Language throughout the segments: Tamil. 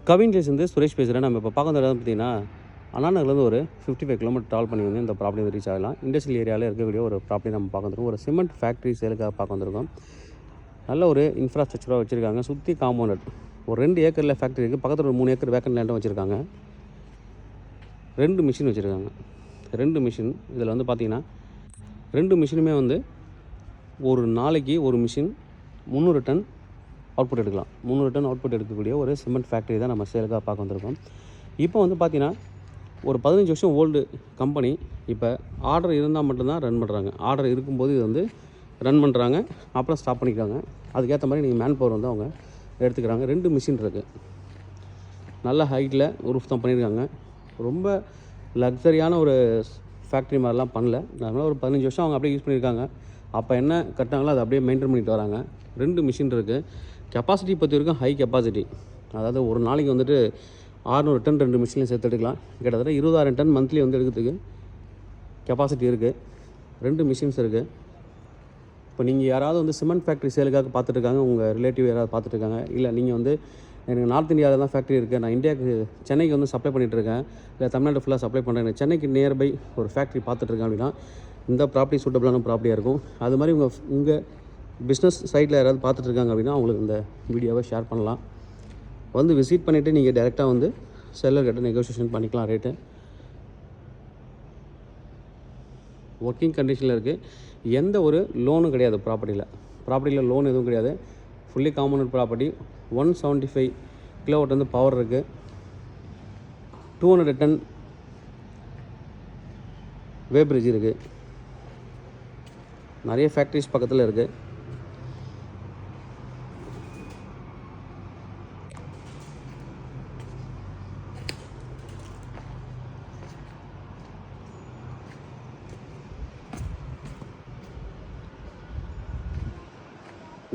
கவின் வந்து சுரேஷ் பேசுகிறேன். நம்ம இப்போ பார்க்க இடம் பார்த்தீங்கன்னா அண்ணா நகர்லேருந்து ஒரு 55 கிலோமீட்டர் ட்ராவல் பண்ணி வந்து இந்த ப்ராப்பர்ட்டி வந்து ரீச் ஆகலாம். இண்டஸ்ட்ரியல் ஏரியாவில் இருக்கக்கூடிய ஒரு ப்ராப்பர்ட்டி நம்ம பார்க்க வந்துருக்கோம். ஒரு சிமெண்ட் ஃபேக்ட்ரி சேலுக்காக பார்க்க வந்திருக்கோம். நல்ல ஒரு இன்ஃப்ராஸ்ட்ரக்சராக வச்சுருக்காங்க. சுற்றி காம்பவுண்ட் ஒரு 2 ஏக்கரில் ஃபேக்ட்ரி இருக்குது. பக்கத்தில் ஒரு 3 ஏக்கர் வேக்கண்ட் லேண்டும் வச்சுருக்காங்க. 2 மிஷின் வச்சுருக்காங்க. 2 மிஷின் இதில் வந்து பார்த்திங்கன்னா 2 மிஷினுமே வந்து ஒரு நாளைக்கு ஒரு மிஷின் 300 டன் அவுட்புட் எடுக்கலாம். 300 டன் அவுட்புட் எடுக்கக்கூடிய ஒரு சிமெண்ட் ஃபேக்ட்ரி தான் நம்ம சேலுக்காக பார்க்க வந்திருக்கோம். இப்போ வந்து பார்த்திங்கன்னா ஒரு 15 வருஷம் ஓல்டு கம்பெனி. இப்போ ஆர்டர் இருந்தால் மட்டும்தான் ரன் பண்ணுறாங்க. ஆர்டர் இருக்கும்போது இது வந்து ரன் பண்ணுறாங்க, அப்புறம் ஸ்டாப் பண்ணிக்கிறாங்க. அதுக்கேற்ற மாதிரி நீங்கள் மேன் பவர் வந்து அவங்க எடுத்துக்கிறாங்க. 2 மிஷின் இருக்குது. நல்ல ஹைட்டில் ரூஃப் தான் பண்ணியிருக்காங்க. ரொம்ப லக்ஸரியான ஒரு ஃபேக்ட்ரி மாதிரிலாம் பண்ணல. அதனால் ஒரு 15 வருஷம் அவங்க அப்படியே யூஸ் பண்ணியிருக்காங்க. அப்போ என்ன கட்டாங்களோ அதை அப்படியே மெயின்டைன் பண்ணிட்டு வராங்க. 2 மிஷின் இருக்குது. கெப்பாசிட்டி பற்றி வரைக்கும் ஹை கெப்பாசிட்டி. அதாவது ஒரு நாளைக்கு வந்துட்டு 600 டன் 2 மிஷின்லையும் சேர்த்து எடுக்கலாம். கிட்டத்தட்ட 20,000 டன் மந்த்லி வந்து எடுக்கிறதுக்கு கெப்பாசிட்டி இருக்குது. 2 மிஷின்ஸ் இருக்குது. இப்போ நீங்கள் யாராவது வந்து சிமெண்ட் ஃபேக்ட்ரி சேலுக்காக பார்த்துட்ருக்காங்க, உங்கள் ரிலேட்டிவ் யாராவது பார்த்துட்ருக்காங்க, இல்லை நீங்கள் வந்து எனக்கு நார்த் இந்தியாவில் தான் ஃபேக்ட்ரி இருக்குது, நான் இந்தியாவுக்கு சென்னைக்கு வந்து சப்ளை பண்ணிகிட்ருக்கேன், இல்லை தமிழ்நாடு ஃபுல்லாக சப்ளை பண்ணுறேன், சென்னைக்கு நியர்பை ஒரு ஃபேக்ட்ரி பார்த்துட்ருக்கேன் அப்படின்னா இந்த ப்ராப்பர்ட்டி சூட்டபிளான ப்ராப்பர்ட்டியாக இருக்கும். அது மாதிரி உங்கள் பிஸ்னஸ் சைட்டில் யாராவது பார்த்துட்ருக்காங்க அப்படின்னா அவங்களுக்கு இந்த வீடியோவை ஷேர் பண்ணலாம். வந்து விசிட் பண்ணிவிட்டு நீங்கள் டேரெக்டாக வந்து செல்லர்கிட்ட நெகோசியேஷன் பண்ணிக்கலாம். ரேட்டு ஒர்க்கிங் கண்டிஷனில் இருக்குது. எந்த ஒரு லோனும் கிடையாது. ப்ராப்பர்ட்டியில் லோன் எதுவும் கிடையாது. Fully compound property. 175 கிலோவாட் வந்து பவர் இருக்குது. 200 டன் வே பிரிட்ஜ் இருக்குது. நிறைய ஃபேக்ட்ரிஸ் பக்கத்தில் இருக்குது.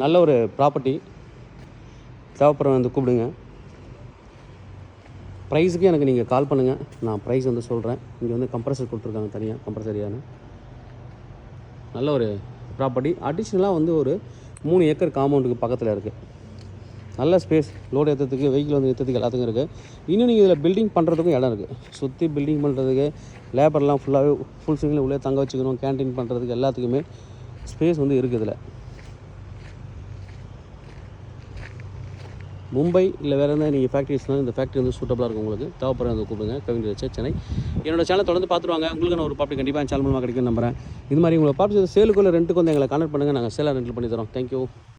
நல்ல ஒரு ப்ராப்பர்ட்டி. தேவைப்படுற வந்து கூப்பிடுங்க. ப்ரைஸுக்கு எனக்கு நீங்கள் கால் பண்ணுங்கள். நான் ப்ரைஸ் வந்து சொல்கிறேன். இங்கே வந்து கம்ப்ரஸர் கொடுத்துருக்காங்க, தனியாக கம்ப்ரஸரியான நல்ல ஒரு ப்ராப்பர்ட்டி. அடிஷ்னலாக வந்து ஒரு 3 ஏக்கர் காம்பவுண்டுக்கு பக்கத்தில் இருக்குது. நல்ல ஸ்பேஸ், லோடு ஏற்றத்துக்கு, வெஹிக்கிள் வந்து ஏற்றத்துக்கு எல்லாத்துக்கும் இருக்குது. இன்னும் நீங்கள் இதில் பில்டிங் பண்ணுறதுக்கும் இடம் இருக்குது. சுற்றி பில்டிங் பண்ணுறதுக்கு, லேபர்லாம் ஃபுல்லாகவே ஃபுல் ஸ்விங்கில் உள்ளே தங்க வச்சுக்கணும், கேன்டீன் பண்ணுறதுக்கு எல்லாத்துக்குமே ஸ்பேஸ் வந்து இருக்குது. இதில் மும்பை இல்லை வேறு எதாவது நீங்கள் ஃபேக்ட்ரிஸ்னால் இந்த ஃபேக்ட்ரி வந்து சூட்டபிளாக இருக்கும். உங்களுக்கு தேவைப்படுற வந்து கூப்பிடுங்க. கவின் வச்சு சென்னை. என்னோட சேனல் தொடர்ந்து பார்த்துருவாங்க. உங்களுக்கு நான் ஒரு ப்ராப்பர்ட்டி கண்டிப்பாக சேனல் மூலமாக கிடைக்கும் நம்புறேன். இது மாதிரி உங்களை ப்ராப்பர்ட்டி சேலுக்குள்ள ரெண்ட்டுக்கு வந்து எங்களை கான்டக்ட் பண்ணுங்கள். நாங்கள் சேலாக ரெண்டில் பண்ணி தரோம். தேங்க்யூ.